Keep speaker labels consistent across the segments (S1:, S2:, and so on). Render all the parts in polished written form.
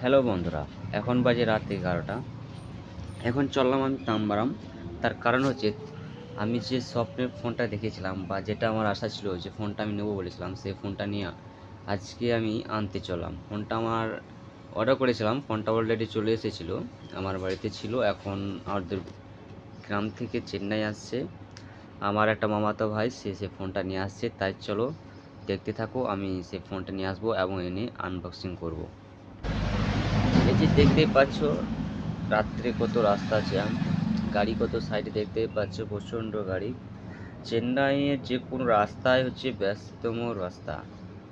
S1: Hello বন্ধুরা, এখন বাজে রাত 11টা। এখন চললাম আমি তাম্বারাম। তার কারণ হচ্ছে আমি যে স্বপ্নের ফোনটা দেখেছিলাম বা যেটা আমার আশা ছিল, যে ফোনটা আমি নেবো বলেছিলাম, সেই ফোনটা নিয়ে আজকে আমি আনতে চললাম। ফোনটা আমার অর্ডার করেছিলাম, ফোনটা অলরেডি চলে এসেছিলো, আমার বাড়িতে ছিল। এখন আমাদের গ্রাম থেকে চেন্নাই আসছে আমার একটা মামাতো ভাই, সে ফোনটা নিয়ে আসছে। তাই চলো দেখতে থাকো, আমি সে ফোনটা নিয়ে আসবো এবং এনে আনবক্সিং করব। এই যে দেখতেই পাচ্ছ রাত্রে কত রাস্তা জ্যাম, গাড়ি কত সাইডে দেখতেই পাচ্ছ, প্রচণ্ড গাড়ি। চেন্নাইয়ের যে কোনো রাস্তায় হচ্ছে ব্যস্ততম রাস্তা,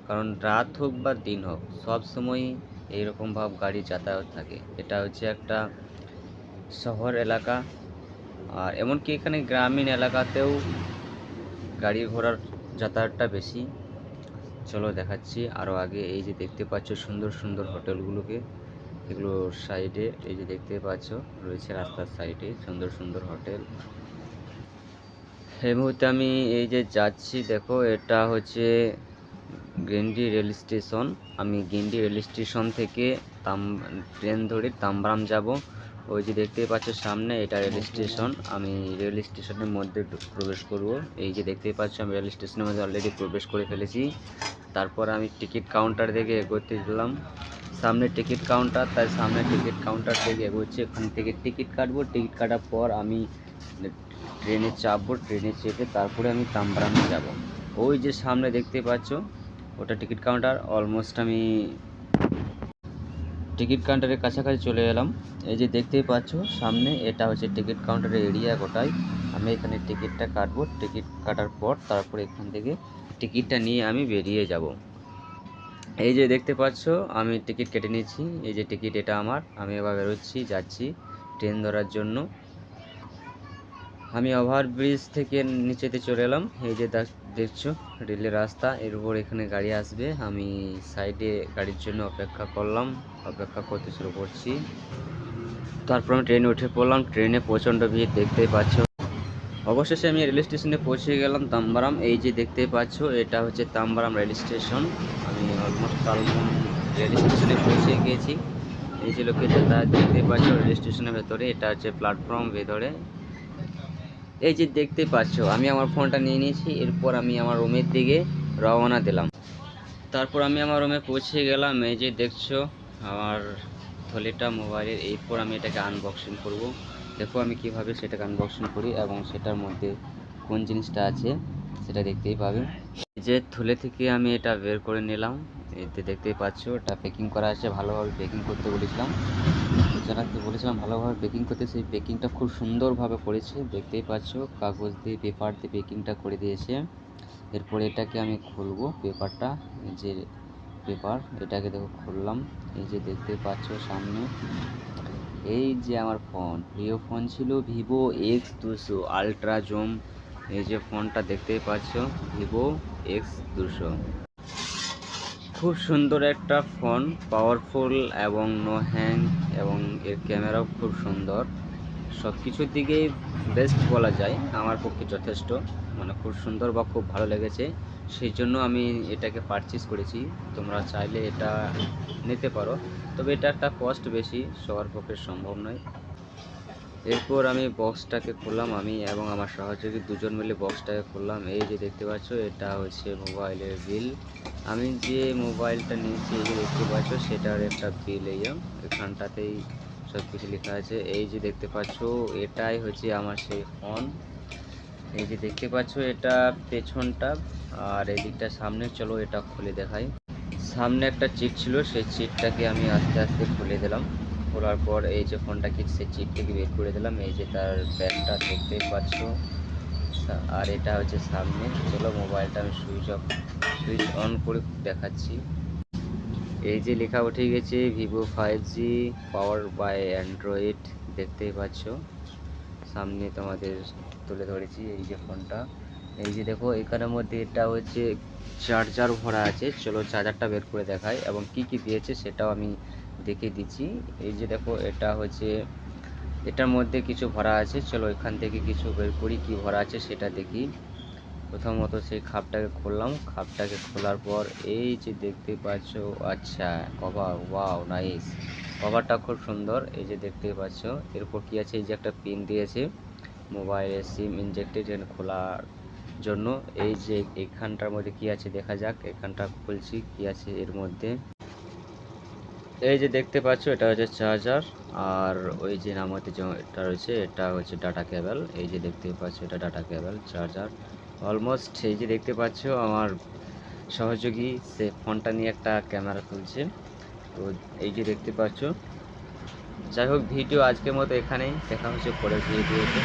S1: কারণ রাত হোক বা দিন হোক সব সময়ই এইরকমভাবে গাড়ি যাতায়াত থাকে। এটা হচ্ছে একটা শহর এলাকা, আর এমনকি এখানে গ্রামীণ এলাকাতেও গাড়ি ঘোড়ার যাতায়াতটা বেশি। চলো দেখাচ্ছি আরও আগে। এই যে দেখতে পাচ্ছ সুন্দর সুন্দর হোটেলগুলোকে, এগুলোর সাইডে এই যে দেখতে পাচ্ছ রয়েছে রাস্তার সাইডে সুন্দর সুন্দর হোটেল। এই মুহূর্তে আমি এই যে যাচ্ছি, দেখো এটা হচ্ছে গিন্ডি রেল স্টেশন। আমি গিন্ডি রেল স্টেশন থেকে ট্রেন ধরে তাম্বারাম যাব। ওই যে দেখতেই পাচ্ছ সামনে, এটা রেল স্টেশন। আমি রেল স্টেশনের মধ্যে প্রবেশ করব। এই যে দেখতেই পাচ্ছ আমি রেল স্টেশনের মধ্যে অলরেডি প্রবেশ করে ফেলেছি। তারপর আমি টিকিট কাউন্টার থেকে এগোতে দিলাম। সামনে টিকিট কাউন্টার, তাই সামনে টিকিট কাউন্টার থেকে এগোচ্ছি। ওখান থেকে টিকিট কাটবো। টিকিট কাটার পর আমি ট্রেনে চাপবো। ট্রেনে চেপে তারপরে আমি তাম্বারামে যাব। ওই যে সামনে দেখতে পাচ্ছ ওটা টিকিট কাউন্টার। অলমোস্ট আমি টিকিট কাউন্টারের কাছাকাছি চলে এলাম। এই যে দেখতেই পাচ্ছ সামনে, এটা হচ্ছে টিকিট কাউন্টারের এরিয়া গোটাই। আমি এখানে টিকিটটা কাটবো। টিকিট কাটার পর তারপরে এখান থেকে টিকিটটা নিয়ে আমি বেরিয়ে যাব। এই যে দেখতে পাচ্ছ আমি টিকিট কেটে নিয়েছি। এই যে টিকিট, এটা আমার। আমি এবার বেরোচ্ছি, যাচ্ছি ট্রেন ধরার জন্য। আমি ওভারব্রিজ থেকে নিচেতে চলে এলাম। এই যে দেখছো রেলের রাস্তা, এর উপর এখানে গাড়ি আসবে। আমি সাইডে গাড়ির জন্য অপেক্ষা করলাম, অপেক্ষা করতে শুরু করছি। তারপর আমি ট্রেনে উঠে পড়লাম। ট্রেনে প্রচণ্ড ভিড় দেখতেই পাচ্ছ। অবশেষে আমি রেল স্টেশনে পৌঁছে গেলাম, তাম্বারাম। এই যে দেখতেই পাচ্ছ এটা হচ্ছে তাম্বারাম রেল স্টেশন। আমি অলমোস্ট তালবন রেল স্টেশনে পৌঁছে গিয়েছি। এই যে লোকে যাতায়াত দেখতেই পাচ্ছ রেল স্টেশনের ভেতরে, এটা হচ্ছে প্ল্যাটফর্ম ভেতরে। এই যে দেখতে পাচ্ছ আমি আমার ফোনটা নিয়ে নিয়েছি। এরপর আমি আমার রুমের দিকে রওনা দিলাম। তারপর আমি আমার রুমে পৌঁছে গেলাম। এই যে দেখছো আমার থলিটা মোবাইলের। এরপর আমি এটাকে আনবক্সিং করব। দেখো আমি কিভাবে সেটাকে আনবক্সিং করি এবং সেটার মধ্যে কোন জিনিসটা আছে সেটা দেখতেই পাবে। এই যে থলে থেকে আমি এটা বের করে নিলাম। এতে দেখতেই পাচ্ছ এটা প্যাকিং করা আছে, ভালোভাবে প্যাকিং করতে বলেছিলাম, জানাতে বলেছিলাম ভালোভাবে প্যাকিং করতে। সেই প্যাকিংটা খুব সুন্দরভাবে করেছে, দেখতেই পাচ্ছ কাগজ দিয়ে পেপার দিয়ে প্যাকিংটা করে দিয়েছে। এরপর এটাকে আমি খুলবো, পেপারটা, এই যে পেপার, এটাকে দেখো খুললাম। এই যে দেখতে পাচ্ছ সামনে এই যে আমার ফোন, প্রিয় ফোন ছিল ভিভো X200 আলট্রা জুম। এই যে ফোনটা দেখতেই পাচ্ছ ভিভো X200, খুব সুন্দর একটা ফোন, পাওয়ারফুল এবং নো হ্যাং, এবং এর ক্যামেরাও খুব সুন্দর। সব কিছুর দিকেই বেস্ট বলা যায়, আমার পক্ষে যথেষ্ট, মানে খুব সুন্দর বা খুব ভালো লেগেছে। সেই জন্য আমি এটাকে পারচেস করেছি। তোমরা চাইলে এটা নিতে পারো, তবে এটা একটা কস্ট বেশি, সবার পক্ষে সম্ভব নয়। এরপর আমি বক্সটাকে খুললাম, আমি এবং আমার সহযোগী দুজন মিলে বক্সটাকে খুললাম। এই যে দেখতে পাচ্ছ এটা হচ্ছে মোবাইলের বিল। আমি যে মোবাইলটা নিয়েছি এই যে দেখতে পাচ্ছ সেটার একটা বিল, এখানটাতেই সব কিছু লেখা আছে। এই যে দেখতে পাচ্ছ এটাই হচ্ছে আমার সেই ফোন। এই যে দেখতে পাচ্ছ এটা পেছনটা, আর এদিকটা সামনে। চলো এটা খুলে দেখাই। সামনে একটা চিট ছিল, সেই চিটটাকে আমি আস্তে আস্তে খুলে দিলাম। খোলার পর এই যে ফোনটাকে সেই চিট থেকে বের করে দিলাম। এই যে তার ব্যাগটা দেখতেই পাচ্ছ, আর এটা হচ্ছে সামনে। চলো মোবাইলটা আমি সুইচ অন করে দেখাচ্ছি। এই যে লেখা উঠে গেছে Vivo 5G power by Android, দেখতেই পাচ্ছ সামনে তোমাদের তুলে ধরেছি এই যে ফোনটা। এই যে দেখো এখানের মধ্যে এটা হচ্ছে চার্জার ভরা আছে। চলো চার্জারটা বের করে দেখাই এবং কি কি দিয়েছে সেটাও আমি দেখিয়ে দিচ্ছি। এই যে দেখো এটা হচ্ছে, এটার মধ্যে কিছু ভরা আছে। চলো এখান থেকে কিছু বের করি, কি ভরা আছে সেটা দেখি। প্রথমত সেই খাপটাকে খুললাম। খাপটাকে খোলার পর এই যে দেখতে পাচ্ছ, আচ্ছা কভার, ওয়াও নাইস। কভারটা খুব সুন্দর, এই যে দেখতে পাচ্ছ। এরপর কি আছে, এই যে একটা পিন দিয়েছে মোবাইলের সিম ইনজেক্টেড খোলার জন্য। এই যে এখানটার মধ্যে কি আছে দেখা যাক, এখানটা খুলছি কি আছে এর মধ্যে। এই যে দেখতে পাচ্ছ এটা হচ্ছে চার্জার, আর ওই যে নামাতে এটা রয়েছে এটা হচ্ছে ডাটা কেবল। এই যে দেখতে পাচ্ছ এটা ডাটা কেবল চার্জার অলমোস্ট। এই যে দেখতে পাচ্ছ আমার সহযোগী সে ফোনটা নিয়ে একটা ক্যামেরা তুলছে, তো এই যে দেখতে পাচ্ছ। যাই হোক, ভিডিও আজকের মতো এখানেই, দেখা হচ্ছে পরের ভিডিওতে।